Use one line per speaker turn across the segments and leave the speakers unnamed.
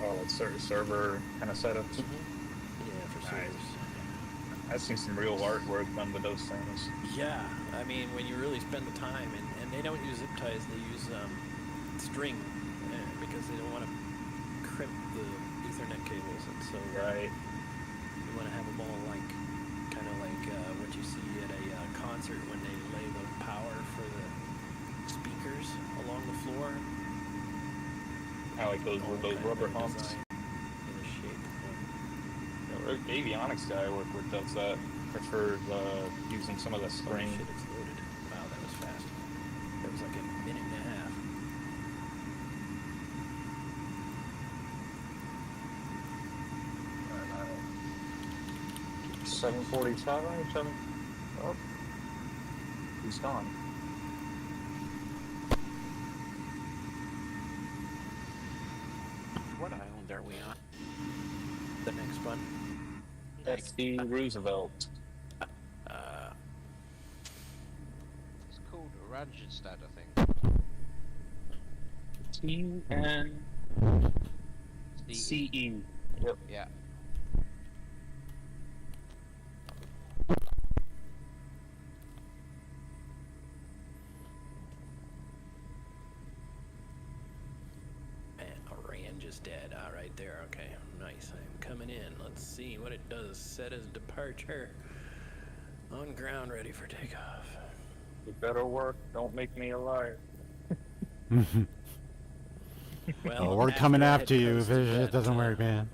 Oh, like server kind of setups.
Yeah, for
Nice.
servers.
I've seen some real artwork done with those things.
Yeah, I mean, when you really spend the time, and they don't use zip ties, they use string because they don't want to crimp the Ethernet cables, and so
Right.
you want to have them all like, kind of like what you see at a concert when they lay the power for the speakers along the floor.
I like those
All
those
kind of
rubber
in a
humps.
design, in a shape.
The avionics guy I work with does that. Prefers using some of the
Oh
spring.
shit, it's loaded. Wow, that was fast. That was like a minute and a half.
7:45. Oh, he's gone.
What island are we on?
The next one.
That's the Roosevelt.
It's called Oranjestad, I think.
TNCE. Yep.
Yeah.
Man, Orange is dead. Ah, right there. Okay, nice. I'm coming in. Let's see what it does. Set as departure. On ground, ready for takeoff.
You better work. Don't make me a liar.
Well,
we're coming
I
after
had
you if
posted
it doesn't work, man.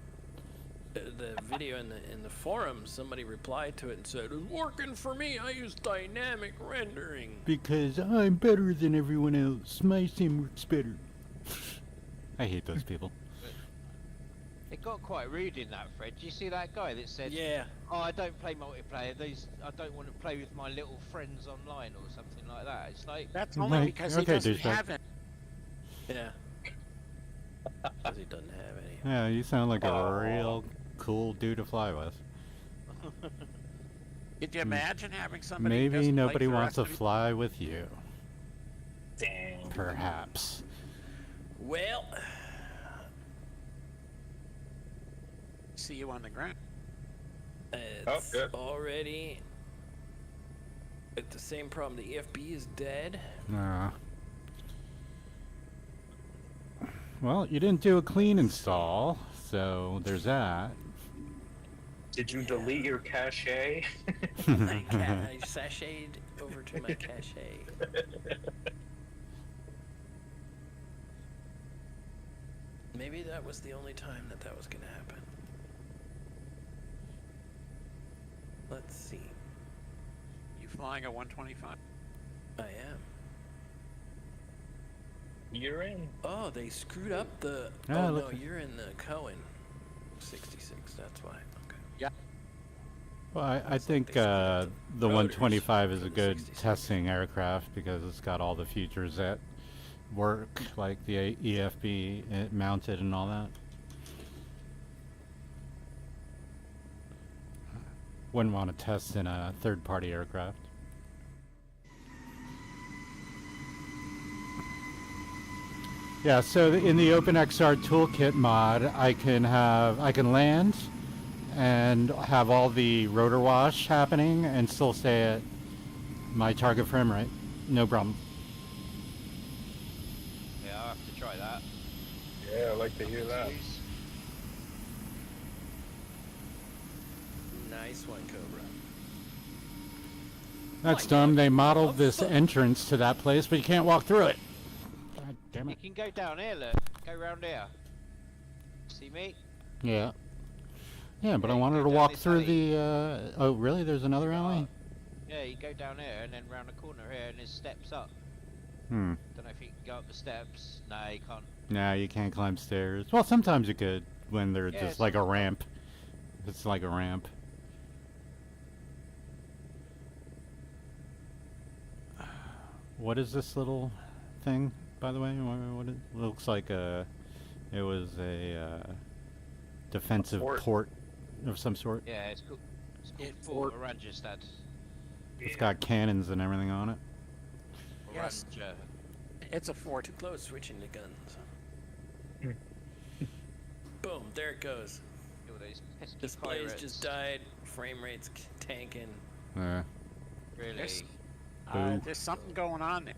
The video in the forum, somebody replied to it and said, "It's working for me. I use dynamic rendering."
Because I'm better than everyone else. My sim works better. I hate those people.
It got quite rude in that thread. Do you see that guy that said,
Yeah.
"Oh, I don't play multiplayer. I don't want to play with my little friends online," or something like that. It's like,
That's only
Right,
because he
okay,
doesn't
douchebag.
have it.
Yeah. Because he doesn't have any.
Yeah, you sound like a real cool dude to fly with.
Could you imagine having somebody who
Maybe
doesn't play
nobody
for
wants to
us?
fly with you.
Dang.
Perhaps.
Well,
See you on the ground.
it's
good.
already it's the same problem. The EFB is dead.
Well, you didn't do a clean install, so there's that.
Did you delete your cache?
I sashayed over to my cache. Maybe that was the only time that was going to happen. Let's see.
You flying a 125?
I am.
You're in.
Oh, they screwed up the...
Ah,
oh, no,
look.
you're in the Cohen 66. That's why. Okay.
Yeah.
Well, I
Looks like
think
they screwed up
the
rotors
125 is
for
a
the
good
66.
testing aircraft because it's got all the features that work, like the EFB mounted and all that. Wouldn't want to test in a third-party aircraft. Yeah, so in the OpenXR toolkit mod, I can land and have all the rotor wash happening and still stay at my target frame rate. No problem.
yeah, I'll have to try that.
Yeah, I like to hear that.
Excuse.
Nice one, Cobra.
That's
my
dumb.
God.
They modeled
Oh,
this
fuck.
entrance to that place, but you can't walk through it. God damn
You
it.
can go down here, look. Go round here. See me?
Yeah. Yeah, but
Yeah,
I
you
wanted
go
to
down
walk
this
through
alley.
the, oh, really? There's another alley?
Yeah, you go down here and then round the corner here, and there's steps up.
Hmm.
Don't know if you can go up the steps. No, you can't.
No, you can't climb stairs. Well, sometimes you could when they're
Yeah,
just like a
sometimes.
ramp. It's like a ramp. What is this little thing, by the way? What it looks like a... It was a defensive
fort.
port of some sort.
Yeah, it's called
It-
Fort Oranjestad.
It's got cannons and everything on it.
Yes. It's a fort.
Too close, switching the guns. Boom, there it goes.
All those pesky
Displays
pirates.
just died. Frame rate's tanking.
Yeah.
Really?
There's,
Boo.
there's something going on there.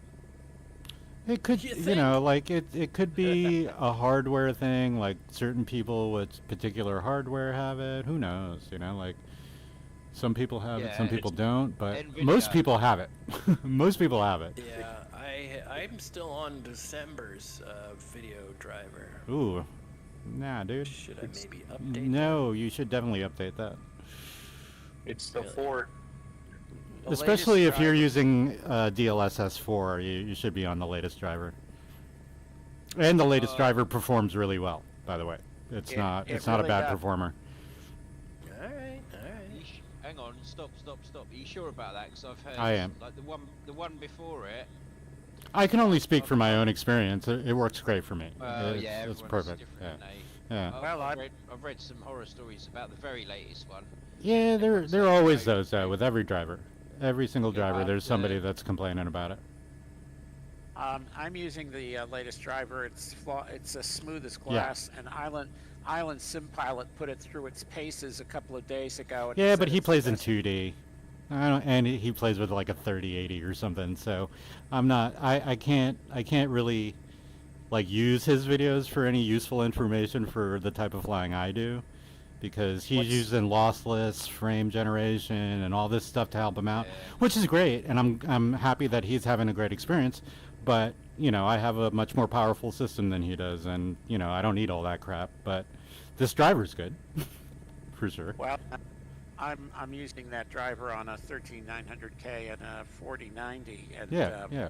It could,
You
you know, like it could be a hardware thing. Like certain people with particular hardware have it. Who knows? You know, like some people have it,
Yeah,
some people don't. But
NVIDIA.
most people have it. Most people have it.
Yeah, I'm still on December's video driver.
Ooh, nah, dude.
Should I maybe update?
No, you should definitely update that.
It's the
Really?
fort.
The
Especially
latest
if you're
driver-
using DLSS 4, you should be on the latest driver. And the latest driver performs really well, by the way. It's
It-
not
it
it's not a
really
bad
does.
performer.
All right.
Hang on, stop. Are you sure about that? Because I've heard.
I am.
Like the one before it.
I can only speak from my own experience. It works great for me.
Well,
it's,
yeah,
it's
everyone's
perfect.
different,
Yeah.
ain't they?
Yeah.
Well,
I've read some horror stories about the very latest one.
Yeah, there
Everyone's
are
saying
always
great,
those though
great.
with every driver. Every single
Yeah,
driver, there's somebody
yeah.
that's complaining about it.
I'm using the latest driver. It's as smooth as glass. And Island Sim Pilot put it through its paces a couple of days ago. And
Yeah,
said
but he
it's the
plays in
best.
2D. I don't, and he plays with like a 3080 or something. So I'm not. I can't really like use his videos for any useful information for the type of flying I do, because he's
What's-
using lossless frame generation and all this stuff to help him out,
Yeah.
which is great, and I'm happy that he's having a great experience. But you know, I have a much more powerful system than he does, and you know, I don't need all that crap. But this driver's good, for sure.
Well, I'm using that driver on a 13900K and a 4090, and
Yeah, yeah.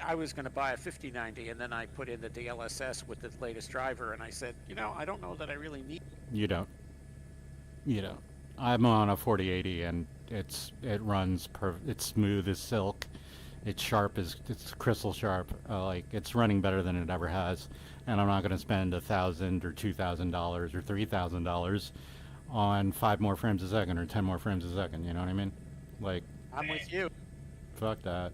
I was going to buy a 5090, and then I put in the DLSS with the latest driver, and I said, I don't know that I really need.
You don't. You don't. I'm on a 4080 and it runs it's smooth as silk. It's sharp as it's crystal sharp. Like it's running better than it ever has. And I'm not going to spend $1,000 or $2,000 or $3,000 on 5 more frames a second or 10 more frames a second. You know what I mean? Like,
I'm with you.
fuck that.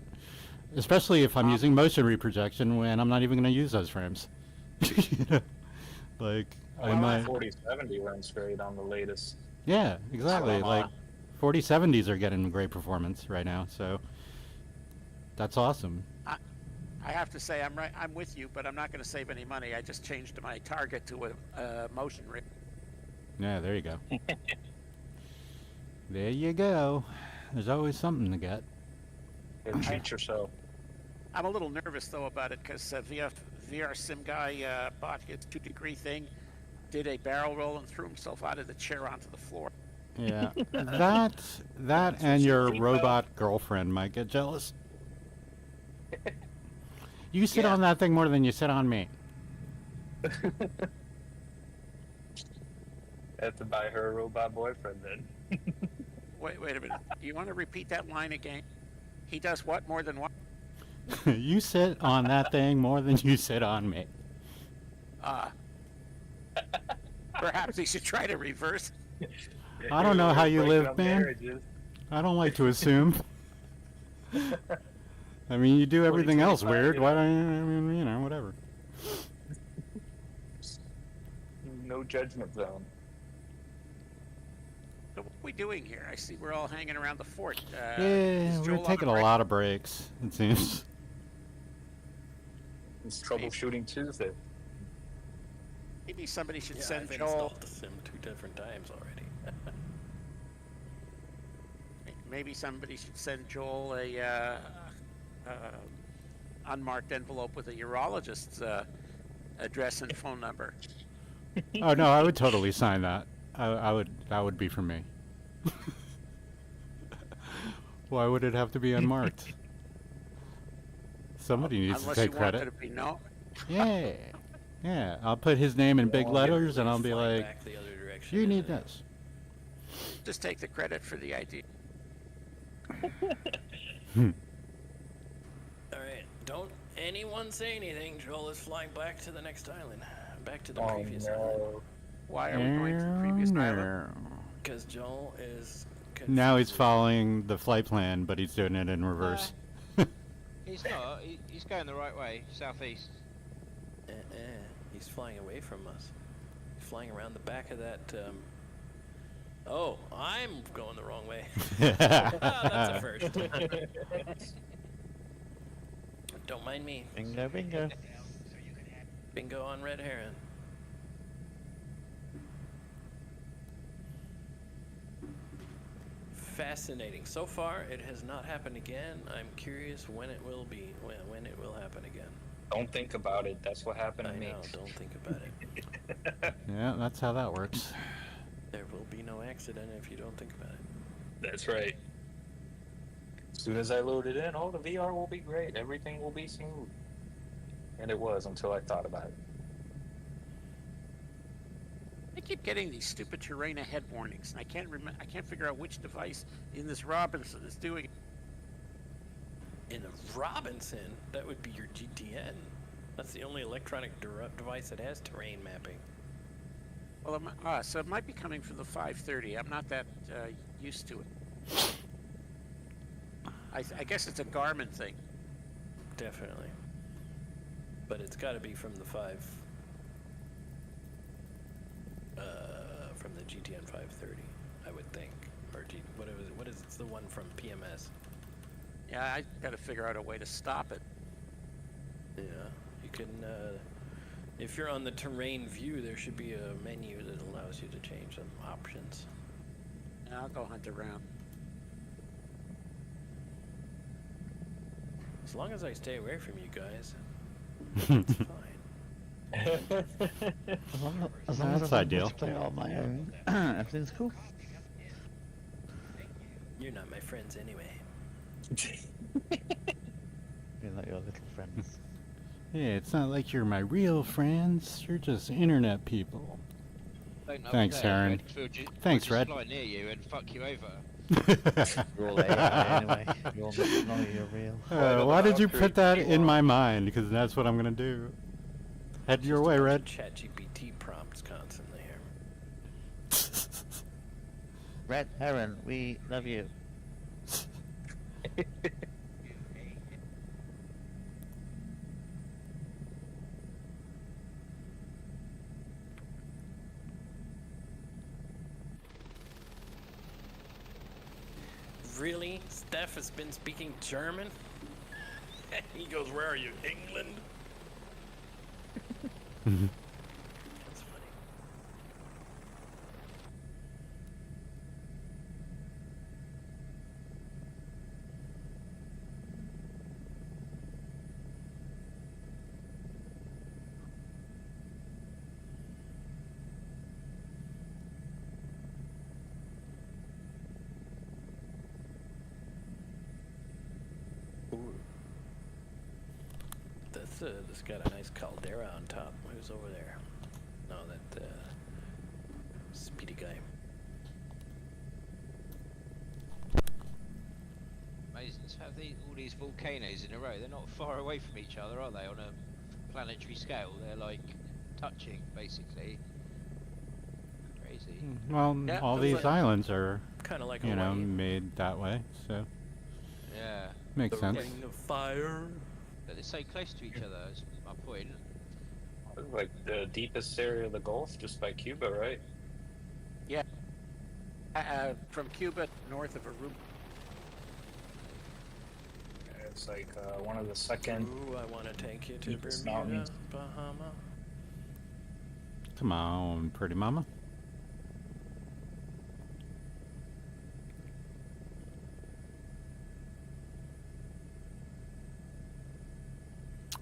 Especially if I'm using motion reprojection when I'm not even going to use those frames. You know? Like, I
Well,
might.
4070 runs great on the latest.
Yeah, exactly.
Come
Like
on.
4070s are getting great performance right now, so that's awesome.
I have to say I'm with you, but I'm not going to save any money. I just changed my target to a motion rate.
Yeah, there you go. There you go. There's always something to get.
And treat yourself.
I'm a little nervous though about it because VR Sim guy bought his 2-degree thing, did a barrel roll and threw himself out of the chair onto the floor.
Yeah, that and your robot girlfriend might get jealous. You sit
Yeah.
on that thing more than you sit on me.
Have to buy her a robot boyfriend then.
Wait a minute. Do you want to repeat that line again? He does what more than what?
You sit on that thing more than you sit on me.
Perhaps he should try to reverse.
I don't know how you
Breaking
live,
up
man.
marriages.
I don't like to assume. I mean, you do everything else
2025,
weird.
you
Why
know.
don't you, I mean, you know, whatever.
No judgment zone.
So what are we doing here? I see we're all hanging around the fort.
Yeah,
is Joel
we're
on
taking
a
a
break?
lot of breaks, it seems.
It's troubleshooting Tuesday.
Maybe somebody should
Yeah,
send
I've
Joel.
installed the sim 2 different times already.
Maybe somebody should send Joel a unmarked envelope with a urologist's address and phone number.
Oh no, I would totally sign that. I would. That would be for me. Why would it have to be unmarked? Somebody needs
Unless
to take
you want it
credit.
to be no.
Yeah, yeah. I'll put his name in big
Well, I'll give
letters, and I'll be
Fly
like,
back the other direction
"You
and,
need this."
Just take the credit for the idea.
Alright, don't anyone say anything. Joel is flying back to the next island. Back to the
Oh
previous island.
no.
Why are we going to the previous island?
No.
Because Joel is.
Now he's
confused.
following the flight plan, but he's doing it in reverse.
He's not. He's going the right way, southeast.
He's flying away from us. He's flying around the back of that. Oh, I'm going the wrong way. That's a first. Don't mind me.
Bingo, bingo.
Bingo on red heron. Fascinating. So far, it has not happened again. I'm curious when it will be. When it will happen again.
Don't think about it. That's what happened to
I
me.
know. Don't think about it.
Yeah, that's how that works.
There will be no accident if you don't think about it.
That's right. As soon as I load it in, oh, the VR will be great. Everything will be smooth. And it was until I thought about it.
I keep getting these stupid terrain ahead warnings, and I can't figure out which device in this Robinson is doing it.
In a Robinson, that would be your GTN. That's the only electronic device that has terrain mapping.
Well, so it might be coming from the 530. I'm not that used to it. I guess it's a Garmin thing.
Definitely. But it's got to be from the from the GTN 530, I would think. Or what is it's the one from PMS?
Yeah, I got to figure out a way to stop it.
Yeah, you can. If you're on the terrain view, there should be a menu that allows you to change some options.
Yeah, I'll go hunt around.
As long as I stay away from you guys, it's fine.
As long as
That's
I don't
ideal.
play it on my own, everything's cool.
You're not my friends anyway.
You're like your little friends.
Yeah, it's not like you're my real friends. You're just internet people. Thanks, Aaron. Thanks, Red.
Fly near you and fuck you over.
You're all AI anyway. You're none of you are real.
Why did you put that in my mind? Because that's what I'm gonna do. Head your way, Red.
ChatGPT prompts constantly here.
Red Heron, we love you.
Really? Steph has been speaking German? He goes, where are you, England? That's funny. Ooh. This got a nice caldera on top. Who's over there? No, that speedy guy.
Amazing to have all these volcanoes in a row. They're not far away from each other, are they? On a planetary scale, they're like touching, basically. Crazy.
Well,
Yeah,
all
looks
these
like-
islands are,
Kind of like
you know,
Hawaii.
made that way, so
Yeah,
makes
The
sense.
Ring of Fire.
but they're so close to each other. That's my point.
Like the deepest area of the Gulf, just by Cuba, right?
From Cuba north of Aruba.
It's like one of the second.
Ooh, I want to take you to
Deepest
Bermuda,
mountains.
Bahama.
Come on, pretty mama.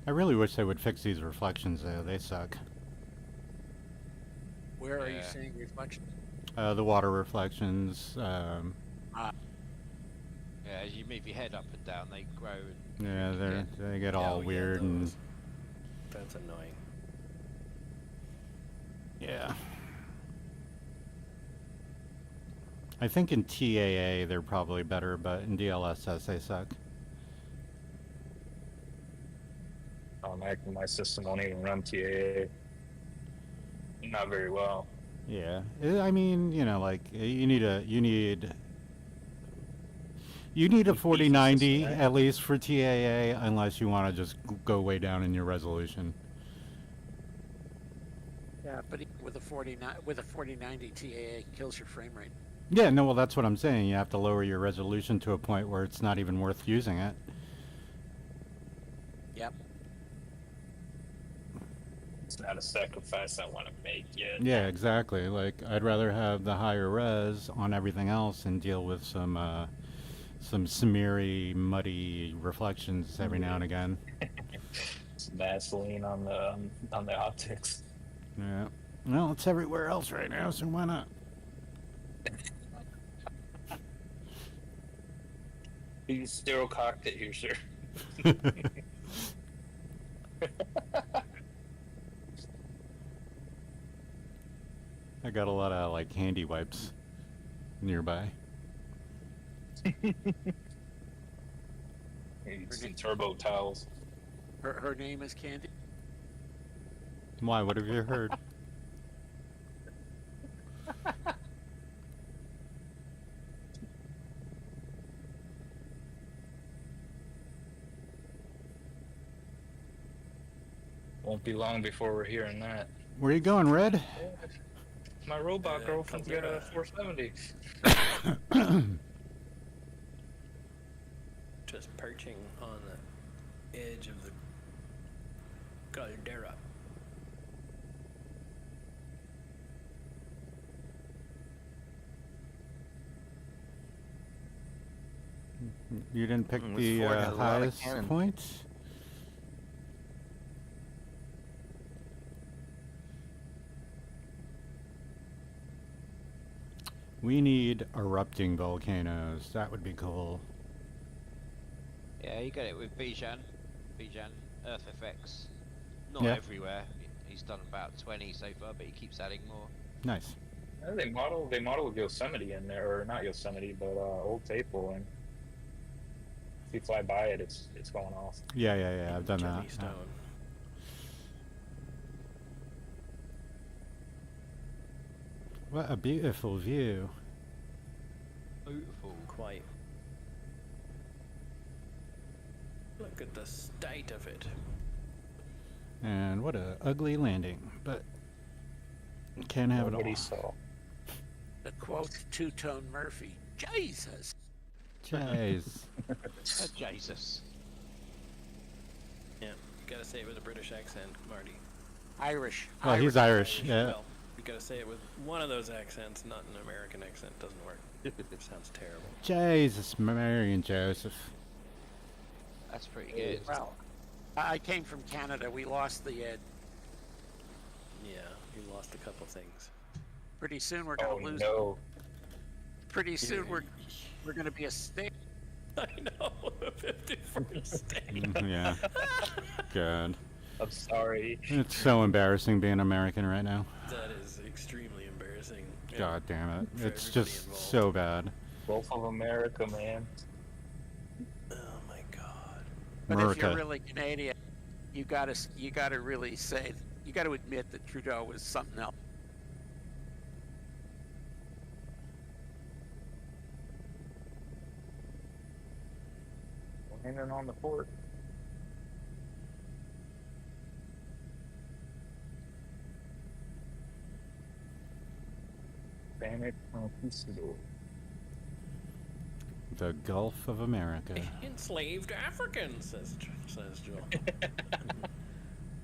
I really wish they would fix these reflections though, they suck.
Where are you
Yeah.
seeing reflection?
The water reflections,
Yeah, as you move your head up and down, they grow. And
yeah, they get all
Oh, yeah,
weird and
those. That's annoying.
yeah. I think in TAA they're probably better, but in DLSS they suck.
My system won't even run TAA. Not very well.
Yeah, I mean, you know, like you need a 4090
right?
at least for TAA, unless you want to just go way down in your resolution.
Yeah, but even with a 4090 TAA kills your frame rate.
Yeah, no, well, that's what I'm saying. You have to lower your resolution to a point where it's not even worth using it.
Yep.
It's not a sacrifice I want to make yet.
Yeah, exactly. Like, I'd rather have the higher res on everything else and deal with some smeary, muddy reflections every now and again.
Some Vaseline on the optics.
Yeah. Well, it's everywhere else right now, so why not?
Use sterile cockpit here, sir.
I got a lot of, like, handy wipes nearby.
Need some turbo towels.
Her name is Candy.
Why? What have you heard?
Won't be long before we're hearing that.
Where you going, Red?
My robot girlfriend's got a 470.
Just perching on the edge of the caldera.
You didn't pick
This
the
Ford has a lot of
highest
cannon.
points? We need erupting volcanoes. That would be cool.
Yeah, you get it with Bijan, Earth FX. Not
Yeah.
everywhere. He's done about 20 so far, but he keeps adding more.
Nice.
They model Yosemite in there, or not Yosemite, but Old Faithful, and if you fly by it, it's going off.
Yeah, I've done
Jimmy
that.
Stone.
What a beautiful view.
Beautiful.
Quite. Look at the state of it.
And what a ugly landing, but can't have it all.
Nobody saw.
The quote two-tone Murphy. Jesus.
Jeez.
Jesus.
Yeah, you gotta say it with a British accent, Marty.
Irish.
Well, he's Irish, yeah.
Well, you gotta say it with one of those accents, not an American accent. Doesn't work. It sounds terrible.
Jesus, Mary and Joseph.
That's pretty good.
Well, I came from Canada. We lost the edge.
Yeah, you lost a couple things.
Pretty soon we're gonna
Oh
lose.
no!
Pretty soon we're gonna be a state.
I know, the 51st state.
Yeah. God.
I'm sorry.
It's so embarrassing being American right now.
That is extremely embarrassing. Yeah.
God damn it.
For
It's
everybody
just
involved.
so bad.
Gulf of America, man.
Oh my God.
But if you're
America.
really Canadian, you gotta really say, you gotta admit that Trudeau was something else.
Landing on the port. Spanish Conquistador.
The Gulf of America.
Enslaved Africans, says Joel.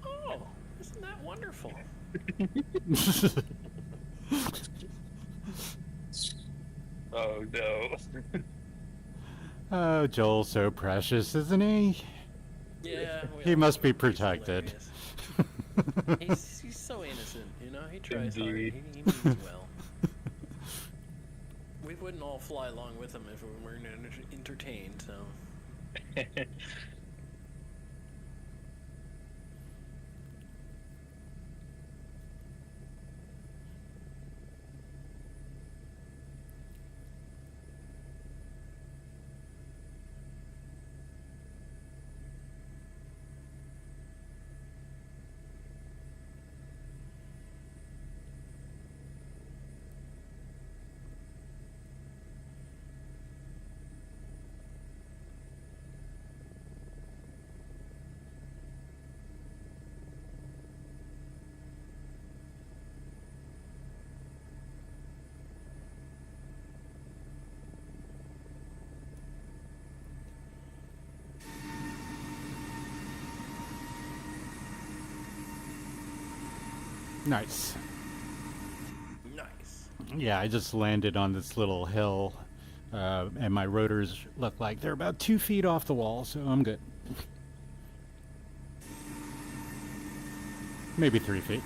Oh, isn't that wonderful?
Oh no.
Oh, Joel's so precious, isn't he?
Yeah. we
He
all
must
know
be
he's
protected.
hilarious. He's so innocent, you know. He tries hard.
Indeed.
He means well. We wouldn't all fly along with him if we weren't entertained. So
Nice.
Nice.
Yeah, I just landed on this little hill, and my rotors look like they're about 2 feet off the wall, so I'm good. Maybe 3 feet.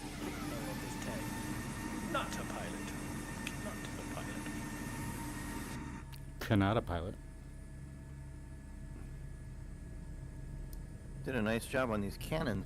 I love this tag. Not a pilot. Not a pilot.
Cannot a pilot.
Did a nice job on these cannons.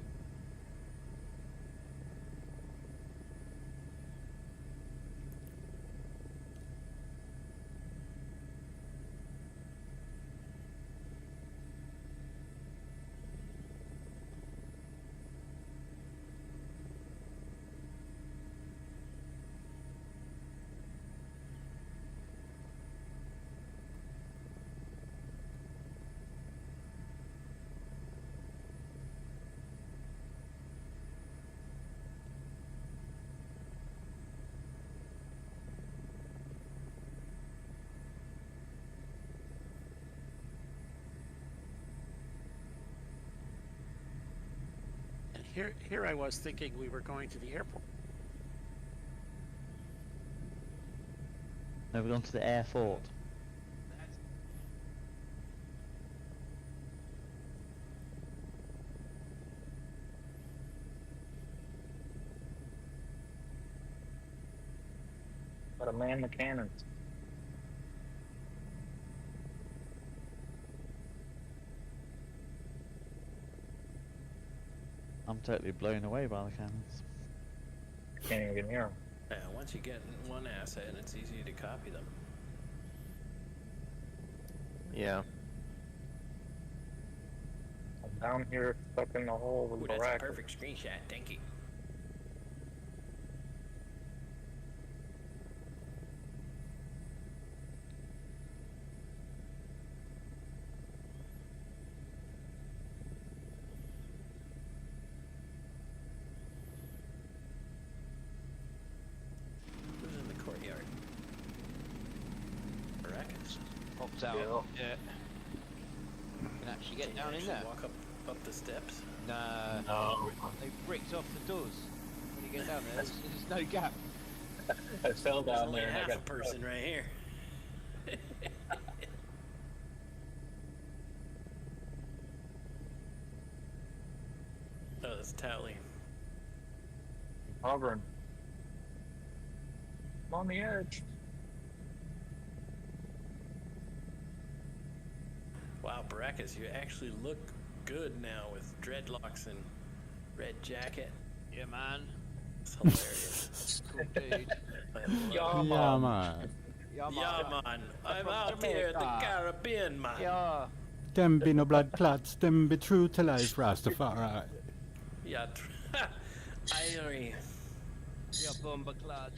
And here I was thinking we were going to the airport.
No, we're going to the airport.
Gotta man the cannons.
I'm totally blown away by the cannons.
Can't even hear them.
Yeah, once you get one asset, it's easy to copy them.
Yeah.
I'm down here stuck in the hole with
Ooh,
the
that's a
rack.
perfect screenshot. Thank you. Who's in the courtyard? Brackets.
Popped out.
Yeah.
Yeah. Can actually get
Can you
down in
actually
there.
walk up the steps?
Nah.
No.
They bricked off the doors. When you get down there, there's no gap.
I fell
There's
down
only
there and I
half a
got
person right here. Oh, that's Tally.
hovering. I'm on the edge.
Wow, Baracus, you actually look good now with dreadlocks and red jacket.
Yeah, man.
It's hilarious.
Cool dude.
I love it.
Yeah,
Yeah, man.
Yeah,
Yeah, man. I'm out here at the
Jamaica.
Caribbean, man.
Yeah.
Them be no blood clots, them be true to life, Rastafari.
Yeah. Irie.
Yeah, bomber clad.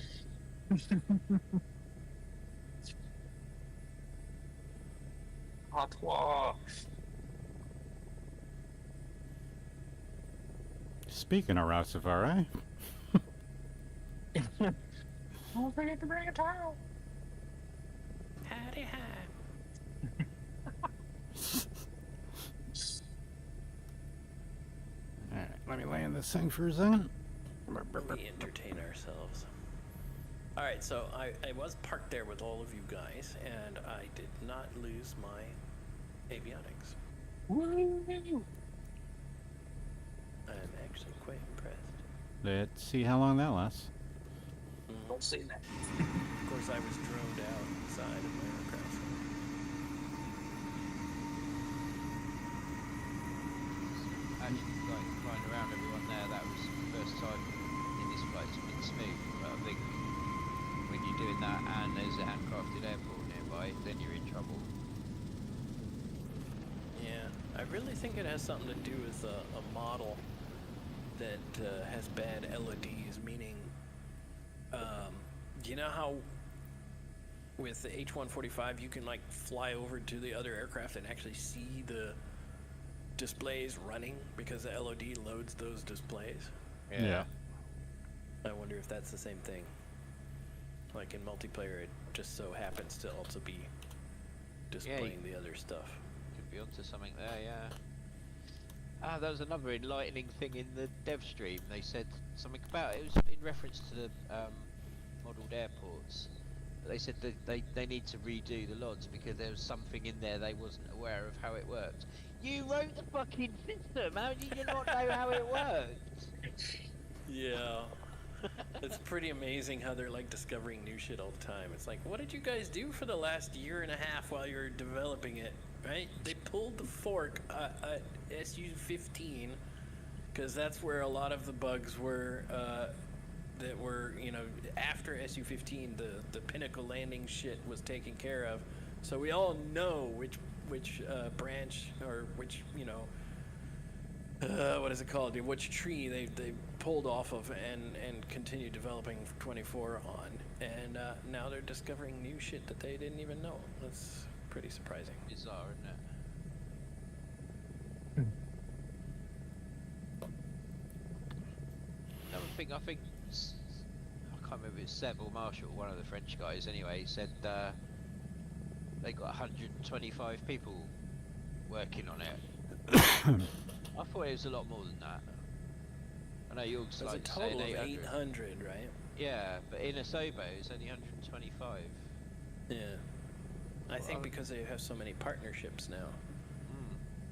Patois.
Speaking of Rastafari,
Don't forget to bring a towel.
Howdy, hi.
alright, let me land this thing for a second.
We entertain ourselves. Alright, so I was parked there with all of you guys, and I did not lose my avionics.
Woo!
I'm actually quite impressed.
Let's see how long that lasts.
Don't say that.
Of course, I was droned outside of my aircraft.
Actually, like flying around everyone there, that was the first time in this flight it's been smooth. But I think when you're doing that and there's a handcrafted airport nearby, then you're in trouble.
Yeah, I really think it has something to do with a model that has bad LODs, meaning, you know how with the H-145 you can like fly over to the other aircraft and actually see the displays running because the LOD loads those displays?
Yeah.
I wonder if that's the same thing. Like in multiplayer, it just so happens to also be displaying the other stuff.
Could might be onto something there, yeah. Ah, there was another enlightening thing in the dev stream. They said something about it was in reference to the modelled airports. They said that they need to redo the LODs because there was something in there they wasn't aware of how it worked. You wrote the fucking system. How did you not know how it worked?
Yeah. It's pretty amazing how they're like discovering new shit all the time. It's like, what did you guys do for the last year and a half while you were developing it, right? They pulled the fork at SU-15 because that's where a lot of the bugs were that were, you know, after SU-15, the pinnacle landing shit was taken care of. So we all know which branch or which, you know, what is it called? Which tree they pulled off of and continued developing 24 on, and now they're discovering new shit that they didn't even know. That's pretty surprising.
Bizarre, isn't it? Another thing, I think I can't remember if it's Seb or Marshall, one of the French guys. Anyway, said they got 125 people working on it. I thought it was a lot more than that. I know you're
There's
like
a total
saying
of
800.
800, right?
Yeah, but in Asobo it's only 125.
Yeah. I think
Well,
because they have so many partnerships now.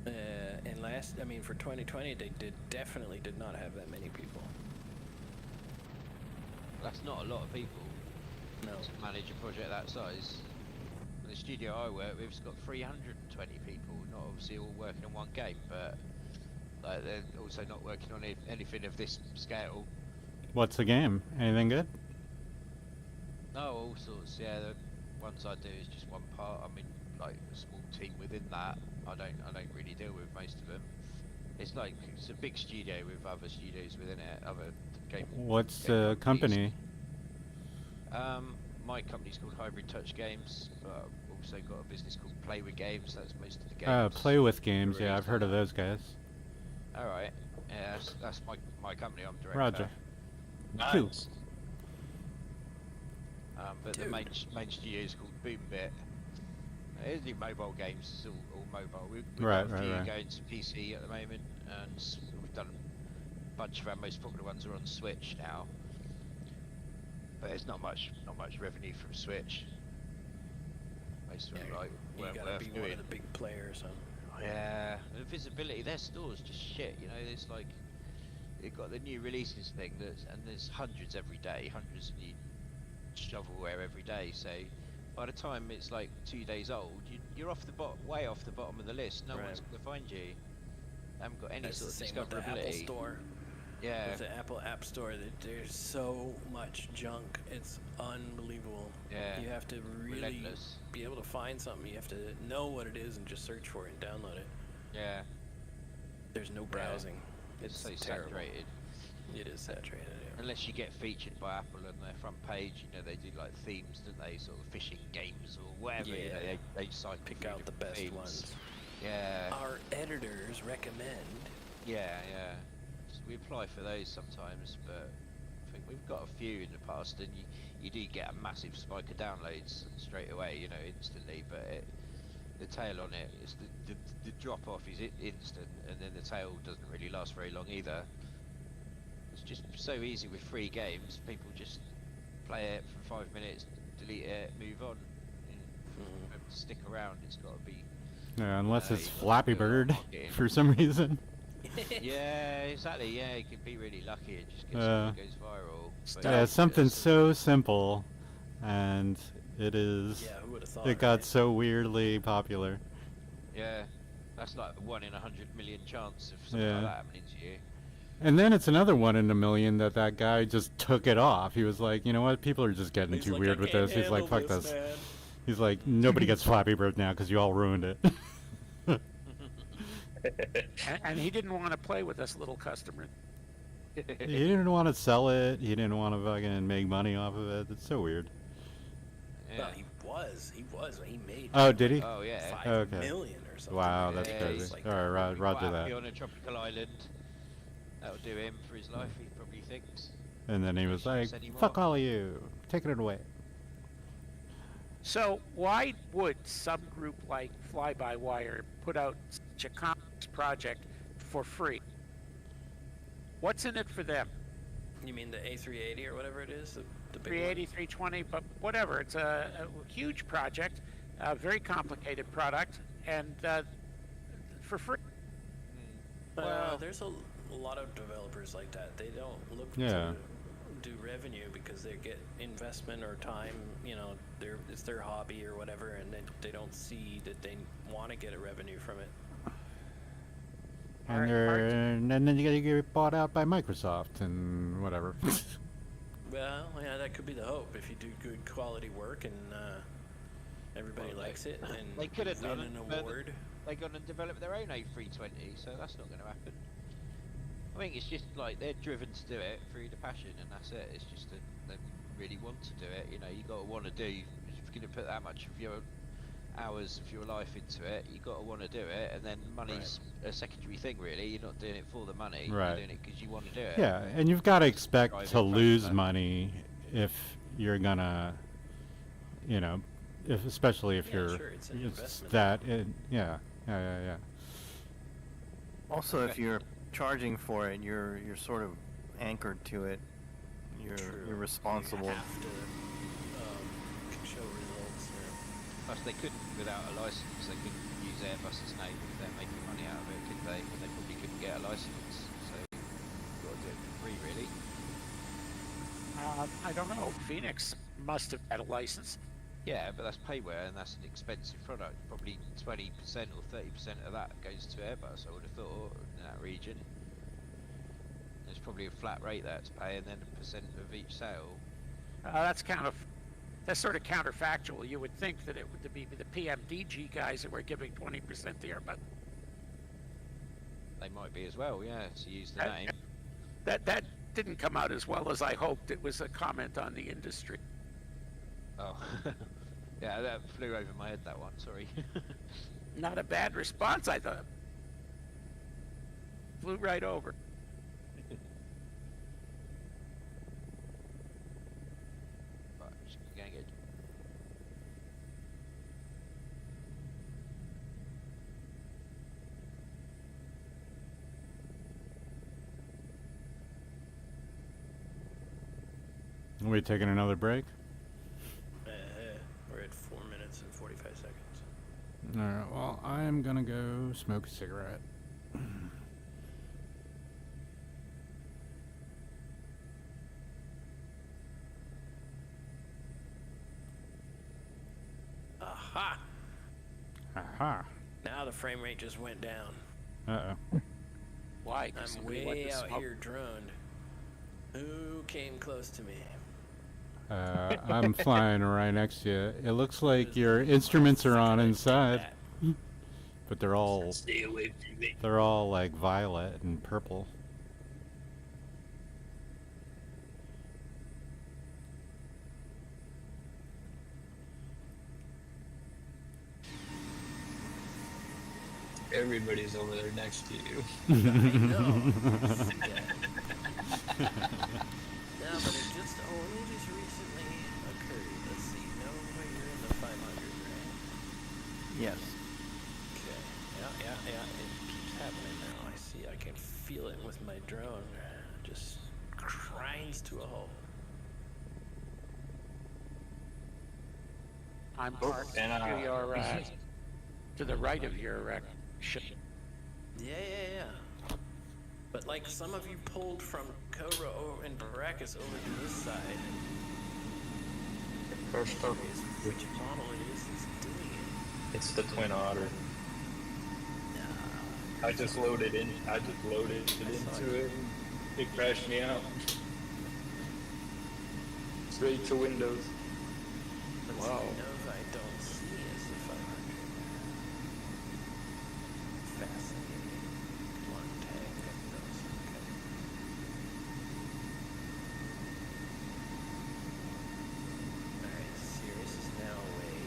Mm.
And I mean, for 2020, they definitely did not have that many people.
That's not a lot of people
No.
to manage a project that size. The studio I work with's got 320 people, not obviously all working on one game, but like they're also not working on anything of this scale.
What's the game? Anything good?
No, all sorts. Yeah, the ones I do is just one part. I mean, like a small team within that. I don't really deal with most of them. It's like it's a big studio with other studios within it, other game.
What's
game
the
companies.
company?
My company's called Hybrid Touch Games, but I've also got a business called Play With Games. That's most of the games.
Play With Games. Yeah,
released
I've heard
on
of
that.
those guys.
All right. Yeah, that's my company. I'm director.
Roger.
Nice.
But the
Dude.
main studio is called Boombit. They do mobile games. It's all mobile. We've
Right,
got a few
right.
going to PC at the moment, and we've done a bunch of our most popular ones are on Switch now. But there's not much revenue from Switch. Most of them like
You
weren't
gotta
worth
be
doing.
one of the big players, huh?
Yeah, the visibility, their store's just shit, you know, it's like, they've got the new releases thing, and there's hundreds every day, hundreds of new shovelware every day, so by the time it's like 2 days old, you're off the way off the bottom of the list, no
Right.
one's going to find you. Haven't got any
That's the
sort
same
of
with the Apple
discoverability.
Store.
Yeah,
With the Apple App Store, there's so much junk. It's unbelievable.
yeah,
You have to really
relentless.
be able to find something. You have to know what it is and just search for it and download it.
Yeah,
There's no browsing.
it's so
terrible.
saturated.
It is saturated. Yeah.
Unless you get featured by Apple on their front page, you know, they do like themes, don't they? Sort of fishing games or whatever, you know,
Yeah.
they cycle
Pick
through
out the
different
best
themes.
ones.
Yeah,
Our editors recommend.
yeah. So we apply for those sometimes, but I think we've got a few in the past, and you do get a massive spike of downloads straight away, you know, instantly, but the tail on it, is the drop off is instant, and then the tail doesn't really last very long either. It's just so easy with free games. People just play it for 5 minutes, delete it, move on. You don't have to stick around. It's got to be.
Yeah, unless it's
you've got to
Flappy
build up
Bird
marketing.
for some reason.
Yeah, exactly. Yeah, you can be really lucky and just get
Yeah.
something that goes viral. But
Yeah, it's something
it's-
so simple, and it is.
Yeah, who would have thought?
It got
right?
so weirdly popular.
Yeah, that's like a 1 in 100 million chance of something
Yeah.
like that happening to you.
And then it's another 1 in a million that guy just took it off. He was like, you know what? People are just getting
He's
too
like,
weird
"I
with
can't
this. He's like,
handle
fuck this.
man."
He's like, nobody gets Flappy Bird now because you all ruined it.
And he didn't want to play with us little customer.
He didn't want to sell it. He didn't want to fucking make money off of it. It's so weird.
Yeah.
Well, he was. He made.
Oh, did he?
Oh yeah.
5
Okay.
million or something.
Wow,
like
that's
that.
Yeah,
crazy.
he's
Like,
All right,
Probably
Roger
quite
that.
happy on a tropical island. That'll do him for his life, he probably thinks.
And then he was like,
Anymore.
fuck all of you. Taking it away.
So why would some group like Fly By Wire put out such a complex project for free? What's in it for them?
You mean the A380 or whatever it is, the big
380,
one?
320, but whatever. It's a huge project, a very complicated product, and for free.
Well, there's a lot of developers like that. They don't look
Yeah.
to do revenue because they get investment or time. You know, it's their hobby or whatever, and they don't see that they want to get a revenue from it.
And then you gotta get bought out by Microsoft and whatever.
Well, yeah, that could be the hope if you do good quality work and everybody
Well,
likes it and
they could have
win
done
an
it, but
award.
They gone and developed their own A320, so that's not going to happen. I think it's just like they're driven to do it through the passion, and that's it. It's just that they really want to do it. You know, you got to want to do. If you're going to put that much of your hours of your life into it, you got to want to do it, and then money's a secondary thing, really. You're not doing it for the money.
Right.
You're doing it because you want to do it.
Yeah, and you've got to expect
Driving
to lose
factor.
money if you're gonna, you know, especially if
Yeah,
you're
sure, it's an investment.
yeah.
Also, if
Okay.
you're charging for it, you're sort of anchored to it. You're
True.
responsible.
You have to show results.
Plus, they couldn't, without a license, they couldn't use Airbus's name if they're making money out of it, could they? And they probably couldn't get a license, so you've got to do it for free, really.
I don't know. Phoenix must have had a license.
Yeah, but that's payware, and that's an expensive product. Probably 20% or 30% of that goes to Airbus, I would have thought, in that region. There's probably a flat rate there to pay, and then a percent of each sale.
That's sort of counterfactual. You would think that it would be the PMDG guys that were giving 20% there, but
They might be as well, yeah, to use the
That-
name.
that didn't come out as well as I hoped. It was a comment on the industry.
Oh, yeah, that flew over my head, that one, sorry.
Not a bad response, I thought. Flew right over.
Right, just gonna get...
Are we taking another break?
We're at 4 minutes and 45 seconds.
All right. Well, I'm gonna go smoke a cigarette.
Aha!
Aha.
Now the frame rate just went down.
Uh-oh.
Why? 'Cause
I'm
somebody went
way
to
out
smoke.
here droned. Who came close to me?
I'm flying right next to you. It looks like your instruments are on inside, but they're all
Stay away from me.
like violet and purple.
Everybody's over there next to you.
I know. See that. No, but it just only just recently occurred. Let's see. No, you're in the 500, right?
Yes.
Okay. Yeah. It keeps happening now. I see. I can feel it with my drone. Just grinds to a halt.
I'm parked
and,
to your, to the right of your ship.
Yeah. But like some of you pulled from Cobra and Baracus over to this side.
First up,
Curious which model it is that's doing it.
it's the Twin Otter.
Nah.
I just loaded it into it. It crashed me out. Straight to Windows.
Let's
Wow.
see, Nova I don't see as the 500. Fascinating. One tag Windows. Okay. Alright, Sirius is now away.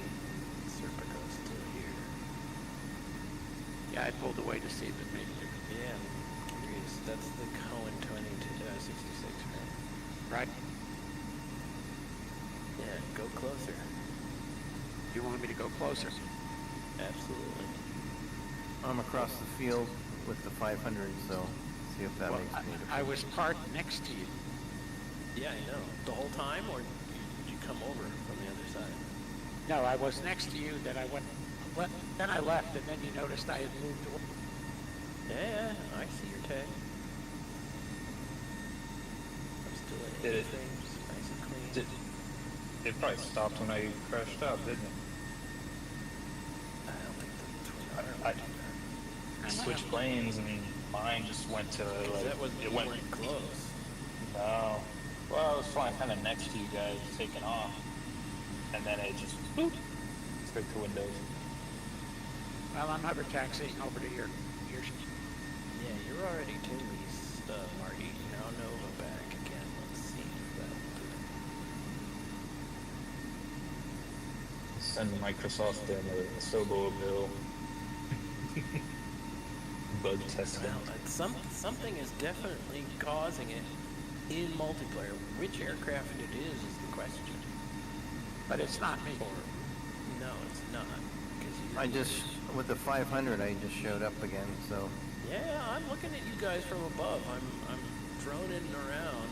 Serpico's still here.
Yeah, I pulled away to see if it made a difference.
Yeah, I'm curious. That's the Cohen 66, right?
Right?
Yeah, go closer.
You want me to go closer?
Absolutely.
I'm across the field with the 500, so see if that
Well,
makes any difference.
I was parked next to you.
Yeah, I know. The whole time, or did you come over from the other side?
No, I was next to you. Then I then I left, and then you noticed I had moved away.
Yeah, I see your tag. I'm still at
Did
80
it-
frames, nice and clean.
It probably stopped when I crashed out, didn't it?
I don't think the twin
I
otter would do that.
switched lanes and mine just went to like
That was
it
you
went.
weren't close.
No. Well, I was flying kind of next to you guys, taking off, and then it just boop straight to Windows.
Well, I'm hover taxiing over to your.
Yeah, you're already to Helis, Marty. Now Nova back again. Let's see if that'll do it.
Send Microsoft in a solo bill. Bug testing.
Well, something is definitely causing it in multiplayer. Which aircraft it is the question.
But it's not me.
Or no, it's not. 'Cause you're
I just, with the 500, I just showed up again, so.
Yeah, I'm looking at you guys from above. I'm droning around,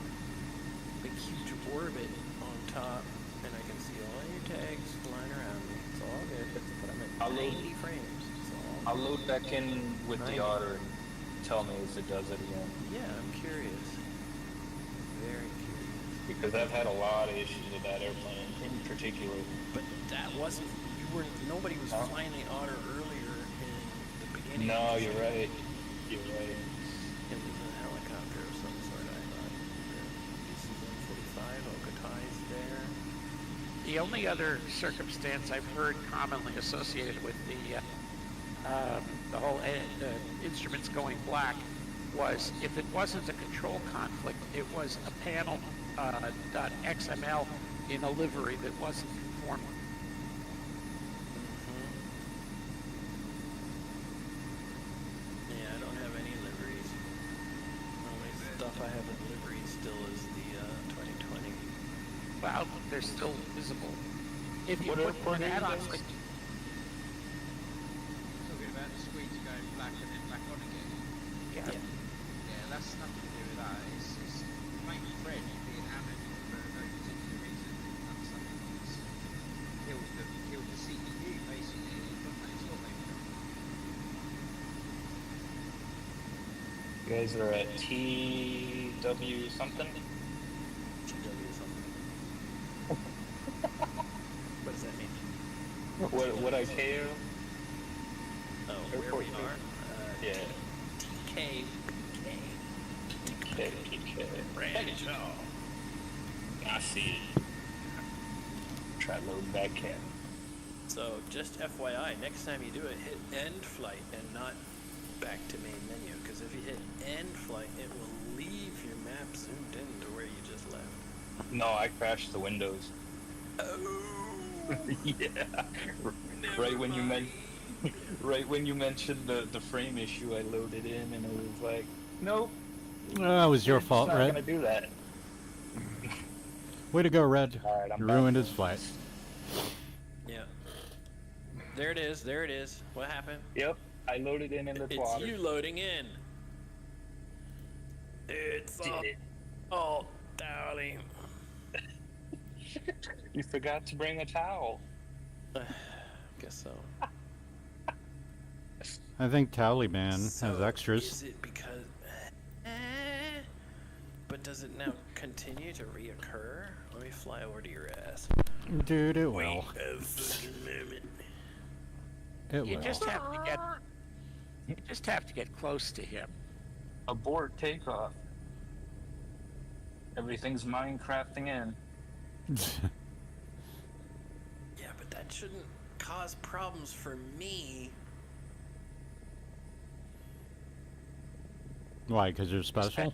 big huge orbit on top, and I can see all your tags flying around me. It's all good. But I'm at
I'll load-
90 frames. It's all
I'll load back in with the otter and tell me if it does it again.
Yeah, I'm curious. Very curious.
Because I've had a lot of issues with that airplane in particular.
But that wasn't. Nobody was
Huh?
flying the otter earlier in the beginning.
No, you're right. You're right.
It was a helicopter of some sort, I thought. DC-145, Okatai's there.
The only other circumstance I've heard commonly associated with the whole the instruments going black was if it wasn't a control conflict, it was a panel .xml in a livery that wasn't conforming.
Yeah, I don't have any liveries. The only stuff I have in livery still is the 2020.
Well, they're still visible. If you
What
put
airport
an
are you
add-on,
guys?
like,
Talking about the squeeze going black and then black on again.
yeah,
Yeah, that's nothing to do with that. It's main thread being hammered for no particular reason. That's something that's killed the CPU basically. It's not maybe.
You guys are at TW something?
GW something. What does that mean?
What I care?
Oh, where
Airport
we
food.
are?
Yeah.
TK.
PK.
Rancho.
I see it. Try loading back in.
So, just FYI, next time you do it, hit end flight and not back to main menu. Because if you hit end flight, it will leave your map zoomed in to where you just left.
No, I crashed the windows.
Oh!
Yeah. Right when you right when you mentioned the frame issue, I loaded in and it was like, nope.
That was your fault,
Not
Red.
gonna do that.
Way to go, Red.
All right, I'm
You
back.
ruined his flight.
Yeah. There it is. There it is. What happened?
Yep, I loaded in the
It's
water.
you loading in. It's
Did it.
oh, darling.
You forgot to bring a towel.
Guess so.
I think Taliban has
So,
extras.
Is it because? But does it now continue to reoccur? Let me fly over to your ass.
Dude, it will.
a fucking moment.
It
you
will.
just have to get. You just have to get close to him.
Abort takeoff. Everything's Minecrafting in.
Yeah, but that shouldn't cause problems for me.
Why? Because you're special?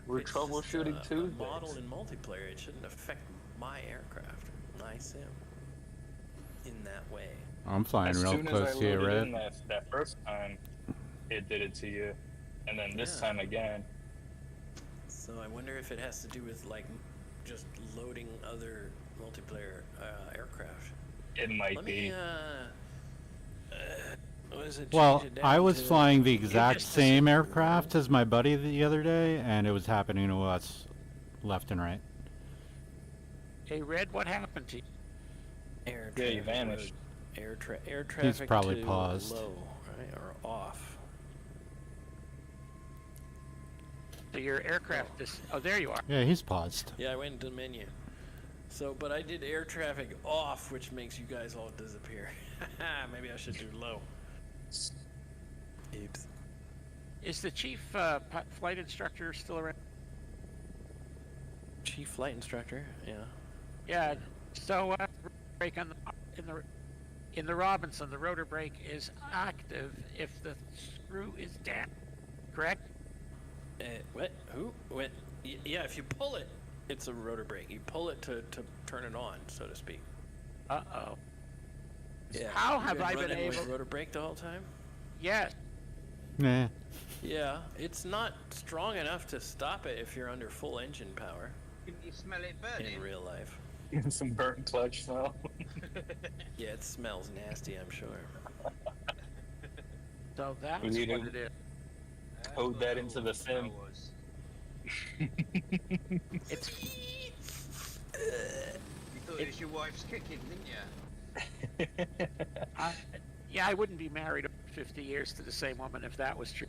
We're
It's
troubleshooting
just,
too.
a model in multiplayer. It shouldn't affect my aircraft, my sim, in that way.
I'm flying
As
real
soon as
close
I
to you,
loaded in
Red.
that first time, it did it to you, and then this
Yeah.
time again.
So I wonder if it has to do with like just loading other multiplayer aircraft.
It might
Let
be.
me what is it?
Well,
change it down
I was
to-
flying the exact
just
same aircraft as my buddy the other day, and it was happening to us left and right.
Hey, Red, what happened to you?
Air
Yeah, you
traffic
vanished.
mode. Air traffic
probably
to
paused.
low, right, or off.
So your aircraft is... Oh, there you are.
Yeah, he's paused.
Yeah, I went into the menu. So, but I did air traffic off, which makes you guys all disappear. Maybe I should do low. Oops.
Is the chief flight instructor still around?
Chief flight instructor. Yeah.
Yeah. So brake on in the Robinson, the rotor brake is active if the screw is down. Correct?
What? Who? What? Yeah, if you pull it, it's a rotor brake. You pull it to turn it on, so to speak.
Uh-oh.
Yeah.
How
You
have I been
running with
able?
rotor brake the whole time?
Yes.
Nah.
Yeah, it's not strong enough to stop it if you're under full engine power
Can you smell it burning?
in real life.
Some burnt clutch smell.
Yeah, it smells nasty, I'm sure.
So that's
We need
what
to-
it is.
Code that into the sim.
It's
You thought it was your wife's kicking, didn't you?
yeah, I wouldn't be married over 50 years to the same woman if that was true.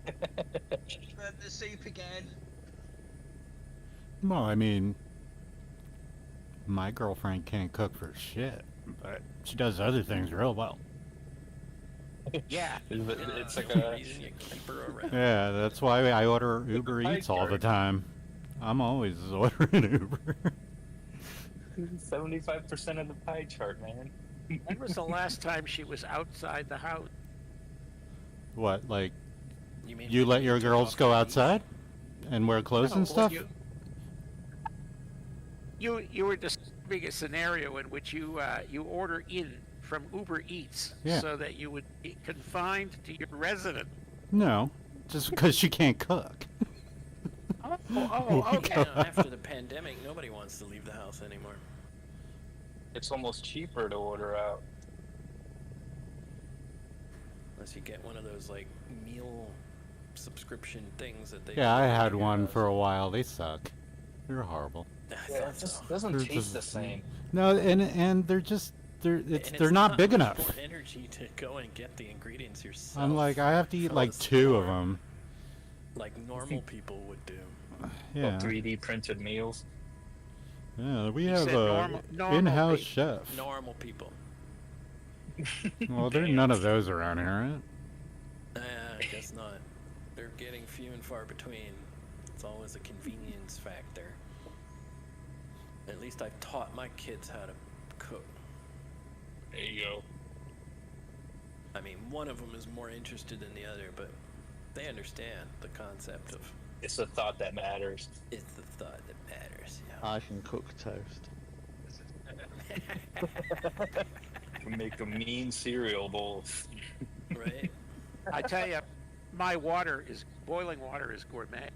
Burnt the soup again.
Well, I mean, my girlfriend can't cook for shit, but she does other things real well.
Yeah.
It's like
the
a.
reason you keep her around.
Yeah, that's why I order Uber
pie
Eats all the
chart.
time. I'm always ordering Uber.
75% of the pie chart, man.
When was the last time she was outside the house?
What, like,
You mean
you
when
let your
took
girls
off
go
the
outside and wear clothes
No,
and
well,
stuff?
You were describing a scenario in which you order in from Uber Eats
Yeah.
so that you would be confined to your resident.
No, just because she can't cook.
Oh, okay.
You know, after the pandemic, nobody wants to leave the house anymore.
It's almost cheaper to order out.
Unless you get one of those like meal subscription things that they.
Yeah, I had
at your
one
house.
for a while. They suck. They're horrible.
I
Yeah,
thought
it just
so.
doesn't
They're
taste
just-
the same.
No, and they're just
And
they're not big
much
enough.
more energy to go and get the ingredients yourself.
I'm like, I have to eat
from
like
the
2 of
store,
them.
like normal people would do.
Yeah,
3D printed meals.
yeah. We
You
have
said
a
normal
in-house
people.
chef.
Normal people.
Well, there's none of those around here, right?
I guess not. They're getting few and far between. It's always a convenience factor. At least I've taught my kids how to cook.
There you go.
I mean, one of them is more interested than the other, but they understand the concept of
It's the thought that matters.
it's the thought that matters. Yeah.
I can cook toast.
We make a mean cereal bowl.
Right?
I tell you, my boiling water is gourmet.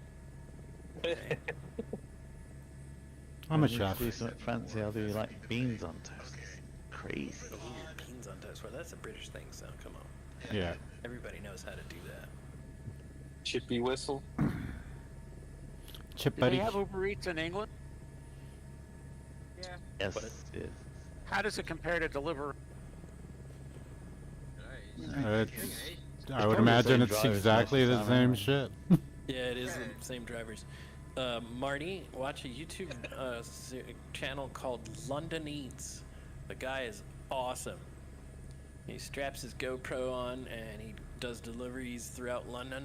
I'm a
When we
chef.
do something fancy, I'll do like beans on toast. Crazy.
Beans on toast. Well, that's a British thing, so come on.
Yeah.
Everybody knows how to do that.
Chippy whistle.
Chip
Do
buddy.
they have Uber Eats in England?
Yeah.
Yes,
But
yes.
How does it compare to Deliveroo?
I would
probably the
imagine
same
it's
drivers
exactly
most
the
of the time,
same
anyway.
shit.
Yeah, it is the same drivers. Marty, watch a YouTube channel called London Eats. The guy is awesome. He straps his GoPro on and he does deliveries throughout London.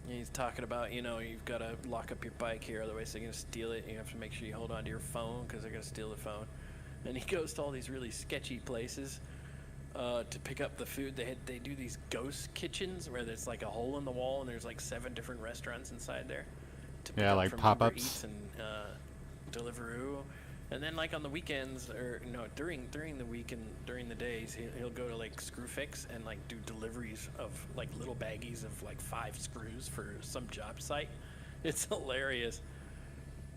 And he's talking about, you've got to lock up your bike here, otherwise they're going to steal it. You have to make sure you hold on to your phone because they're going to steal the phone. And he goes to all these really sketchy places to pick up the food. They do these ghost kitchens where there's like a hole in the wall and there's like 7 different restaurants inside there. To pick
Yeah,
up
like
from
pop-ups.
Uber Eats and Deliveroo. And then like on the weekends or no during the week and during the days he'll go to like Screwfix and like do deliveries of like little baggies of like 5 screws for some job site. It's hilarious.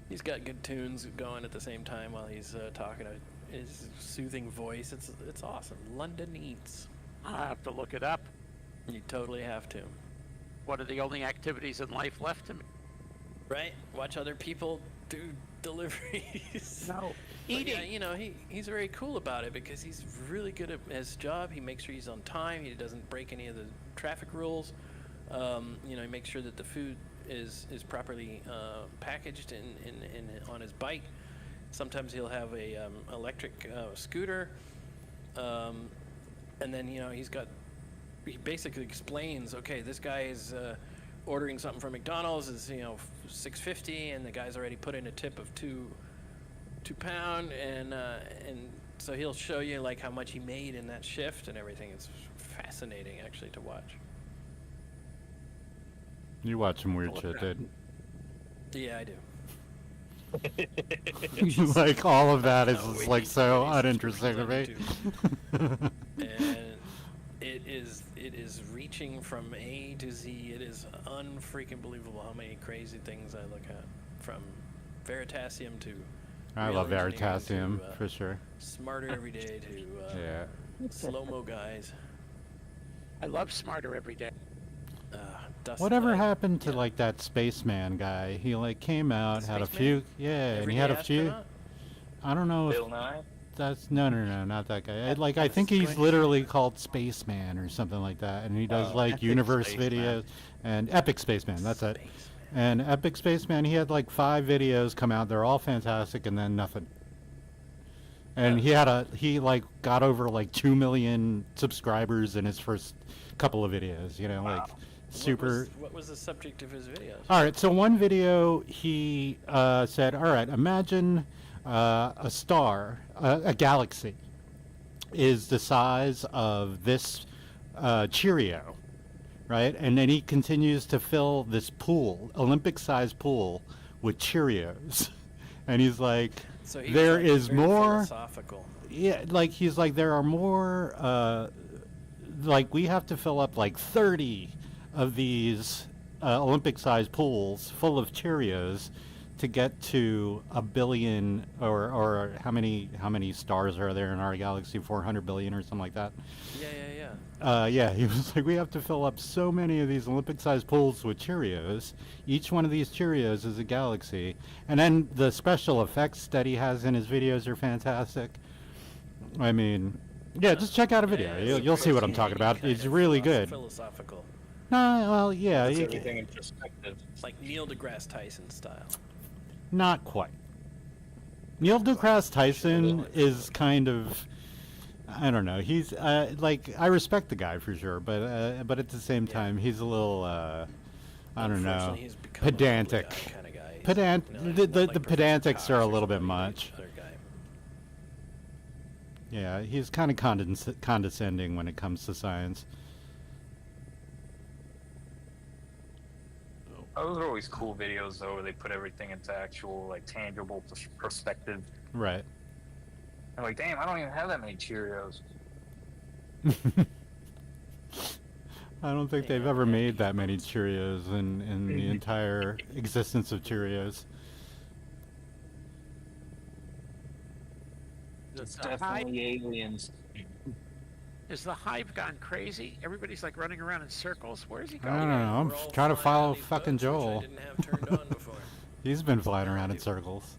He's got good tunes going at the same time while he's talking. His soothing voice. It's awesome. London Eats.
I'll have to look it up.
You totally have to.
One of the only activities in life left to me.
Right? Watch other people do deliveries.
No.
But
Eating.
yeah, you know, he's very cool about it because he's really good at his job. He makes sure he's on time. He doesn't break any of the traffic rules. You know, he makes sure that the food is properly packaged in on his bike. Sometimes he'll have a electric scooter, and then you know he basically explains, okay, this guy is ordering something from McDonald's is $6.50, and the guy's already put in a tip of £2, and so he'll show you like how much he made in that shift and everything. It's fascinating actually to watch.
You watch some weird shit, dude.
Yeah, I do.
Like all of that is
Oh,
just,
wait,
like
he's
so
subscribed
uninteresting to
on
me.
YouTube. And it is reaching from A to Z. It is unfreaking believable how many crazy things I look at, from Veritasium to
I
real
love
engineering
Veritasium
to,
for sure.
Smarter Every Day to
Yeah.
slow-mo guys.
I love Smarter Every Day.
Dust
Whatever
Light.
happened to
Yeah.
like that spaceman guy? He like came out, had a
Spaceman?
few, yeah, and he
Everyday
had a few.
Astronaut?
I don't know if
Bill Nye.
that's no, not that guy. I think he's literally called Spaceman or something like that, and he does
Oh,
like
Epic
universe
Spaceman.
videos and Epic Spaceman. That's it.
Spaceman.
And Epic Spaceman, he had like 5 videos come out. They're all fantastic, and then nothing. And he like got over like 2 million subscribers in his first couple of videos. You know, like super.
What was the subject of his videos?
All right, so one video he said, all right, imagine a star, a galaxy, is the size of this Cheerio, right? And then he continues to fill this pool, Olympic-sized pool, with Cheerios. And he's like,
So he was,
there
like,
is
very
more.
philosophical.
Yeah, like he's like, there are more, like we have to fill up like 30 of these Olympic-sized pools full of Cheerios to get to 1 billion, or how many stars are there in our galaxy? 400 billion or something like that.
Yeah.
He was like, we have to fill up so many of these Olympic-sized pools with Cheerios. Each one of these Cheerios is a galaxy. And then the special effects that he has in his videos are fantastic. I mean, yeah, just check out a video. You'll see what I'm talking about. It's really good.
Philosophical,
No, well, yeah,
Puts
you
everything in perspective.
like Neil deGrasse Tyson style.
not quite. Neil deGrasse Tyson is kind of, I don't know. He's like, I respect the guy for sure, but at the same time, he's a little, I don't know,
Unfortunately, he's become a
pedantic.
kind of guy. He's
The
not like
pedantics
Professor
are a
Cox or
little bit
somebody,
much.
other guy.
Yeah, he's kind of condescending when it comes to science.
Those are always cool videos though, where they put everything into actual like tangible perspective.
Right.
I'm like, damn, I don't even have that many Cheerios.
I don't think they've ever made that many Cheerios in the entire existence of Cheerios.
It's
The hive,
definitely aliens.
is the hive gone crazy? Everybody's like running around in circles. Where's he
I
going?
don't know. I'm
We're all
trying to
flying on
follow
these
fucking
boats, which
Joel.
I didn't have turned on before.
He's been flying around in circles.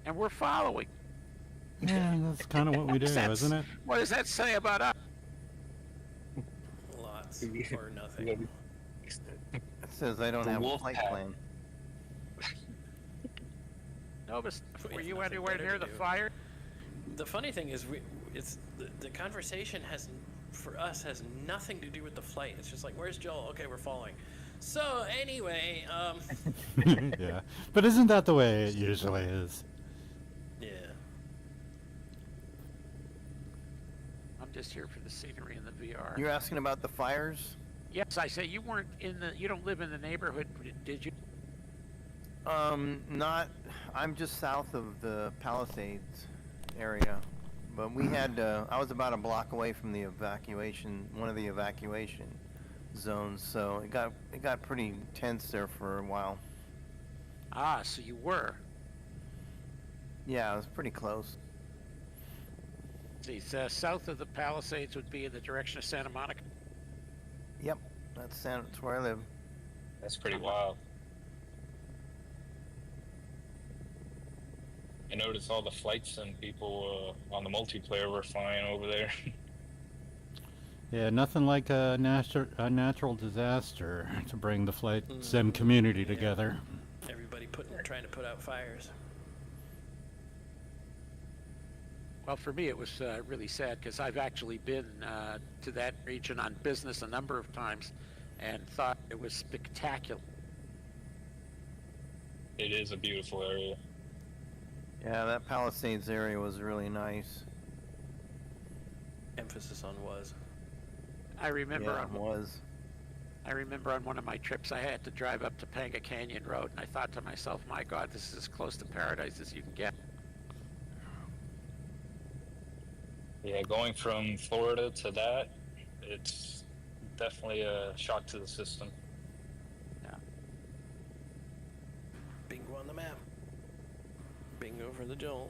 And we're following.
Yeah, that's kind of what we do,
That's-
isn't it?
What does that say about us?
Lots or nothing.
It says I don't
The
have a
wolf
flight
pack.
plan.
Novus,
We
were
have
you
nothing
anywhere
better
near
to
the
do.
fire?
The funny thing is, the conversation for us has nothing to do with the flight. It's just like, where's Joel? Okay, we're following. So anyway,
Yeah. But isn't that the way it usually is?
yeah.
I'm just here for the scenery and the VR.
You're asking about the fires?
Yes, I say you weren't you don't live in the neighborhood, did you?
Not. I'm just south of the Palisades area, but we had. I was about a block away from the one of the evacuation zones, so it got pretty tense there for a while.
Ah, so you were.
Yeah, it was pretty close.
See, south of the Palisades would be in the direction of Santa Monica.
Yep, that's where I live.
That's pretty wild. I noticed all the flights and people on the multiplayer were flying over there.
Yeah, nothing like a natural disaster to bring the flight sim community together.
Everybody trying to put out fires.
Well, for me, it was really sad because I've actually been to that region on business a number of times and thought it was spectacular.
It is a beautiful area.
Yeah, that Palisades area was really nice.
Emphasis on was.
I remember
Yeah, it was.
I remember on one of my trips I had to drive up to Panga Canyon Road, and I thought to myself, my God, this is as close to paradise as you can get.
Yeah, going from Florida to that, it's definitely a shock to the system.
Bingo on the map. Bingo for the Joel.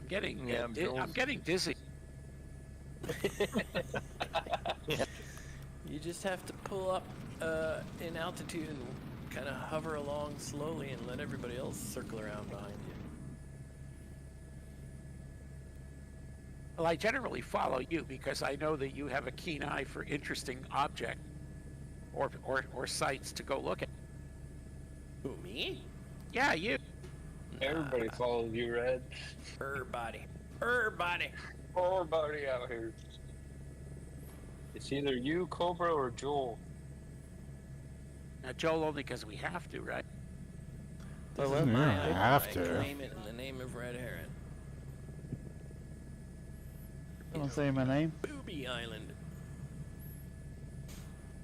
I'm getting
Yeah,
I'm getting dizzy.
You just have to pull up in altitude and kind of hover along slowly and let everybody else circle around behind you.
Well, I generally follow you because I know that you have a keen eye for interesting objects or sites to go look at.
Who, me?
Yeah, you.
Everybody follows you, Red.
Everybody.
Everybody out here. It's either you, Cobra, or Joel.
Now, Joel, only because we have to, right?
This
Well,
is
yeah,
my
I
island.
have
I
to.
claim it in the name of Red Heron.
Don't say my name.
Booby Island.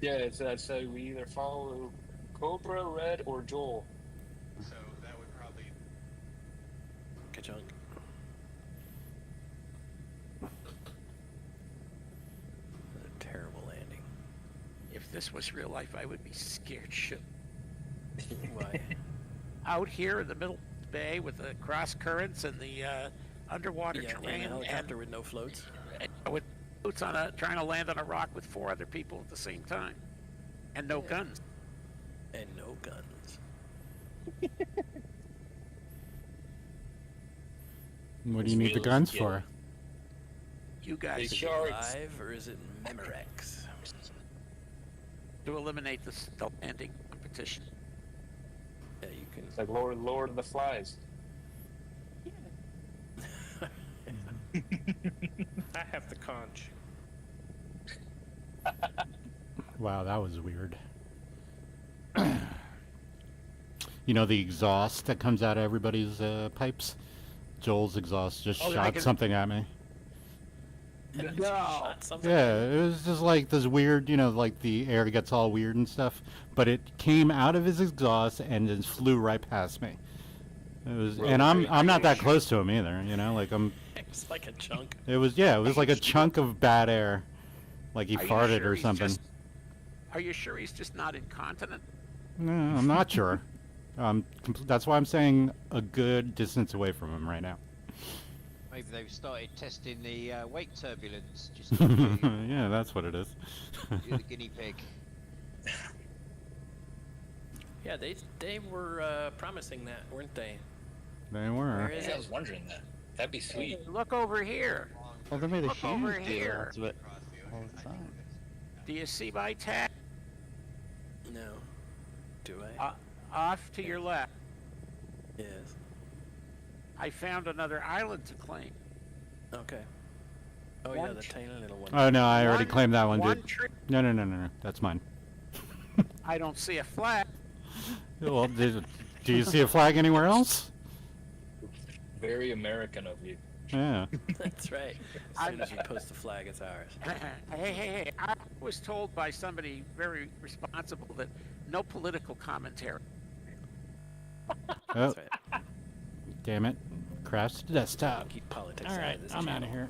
Yeah, it's that said we either follow Cobra, Red, or Joel.
So that would probably.
Ka-chunk. A terrible landing.
If this was real life, I would be scared shit.
Why?
Out here in the middle of the bay with the cross currents and the underwater
Yeah, in a
terrain,
helicopter with no floats.
and with boots on trying to land on a rock with 4 other people at the same time, and no guns.
And no guns.
What do you need the guns for?
You guys
Hey,
Is it
Sharks.
live or is it Memorex?
to eliminate the landing competition.
Yeah, you can.
It's like Lord of the Flies.
I have the conch.
Wow, that was weird. You know the exhaust that comes out of everybody's pipes? Joel's exhaust just
Oh, I
shot
can-
something at me.
No.
Shot something.
Yeah, it was just like this weird, like the air gets all weird and stuff, but it came out of his exhaust and just flew right past me. It was, and I'm not that close to him either, like
It's like a chunk.
it was like a chunk of bad air, like he
Are you
farted
sure
or
he's
something.
Are you sure he's just not incontinent?
No, I'm not sure. That's why I'm saying a good distance away from him right now.
Maybe they've started testing the wake turbulence. Just to you,
Yeah, that's what it is.
you're the guinea pig.
Yeah, they were promising that, weren't they?
They
Where
were.
is
I
it?
was wondering that. That'd be sweet.
Look over here.
Well, they made a
Look over
huge deal
here.
out of it all the time.
Do you see my tag?
No. Do I?
Off to your left.
Yes.
I found another island to claim.
Okay. Oh yeah,
One
the
tr-
tiny little one.
Oh no, I already
One-
claimed that one,
one
dude.
trip.
No, that's mine.
I don't see a flag.
Well, do you see a flag anywhere else?
Very American of you.
Yeah.
That's right. As soon as you post the flag, it's ours.
Hey, I was told by somebody very responsible that no political commentary.
Oh,
That's right.
damn it. Crashed the desktop.
Keep politics
All
out
right,
of this
I'm out
channel.
of here.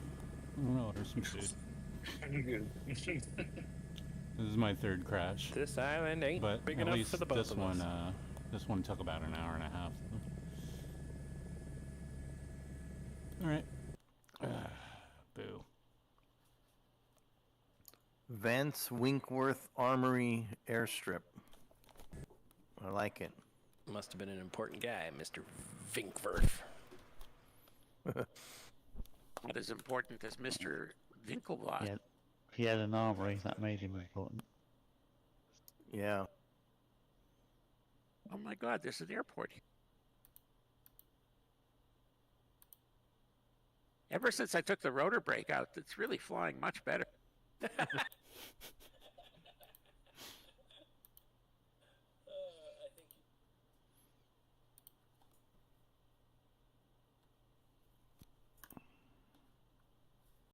I'm gonna order some food.
Good.
This is my third crash.
This island ain't
But
big
at
enough
least
for the both
this
of
one,
us.
this one took about an hour and a half. All right. Boo.
Vance Winkworth Armory Airstrip. I like it.
Must have been an important guy, Mr. Vinkworth.
Not as important as Mr. Winkelblatt.
Yeah, he had an armory that made him important.
Yeah.
Oh my God, there's an airport here. Ever since I took the rotor brake out, it's really flying much better.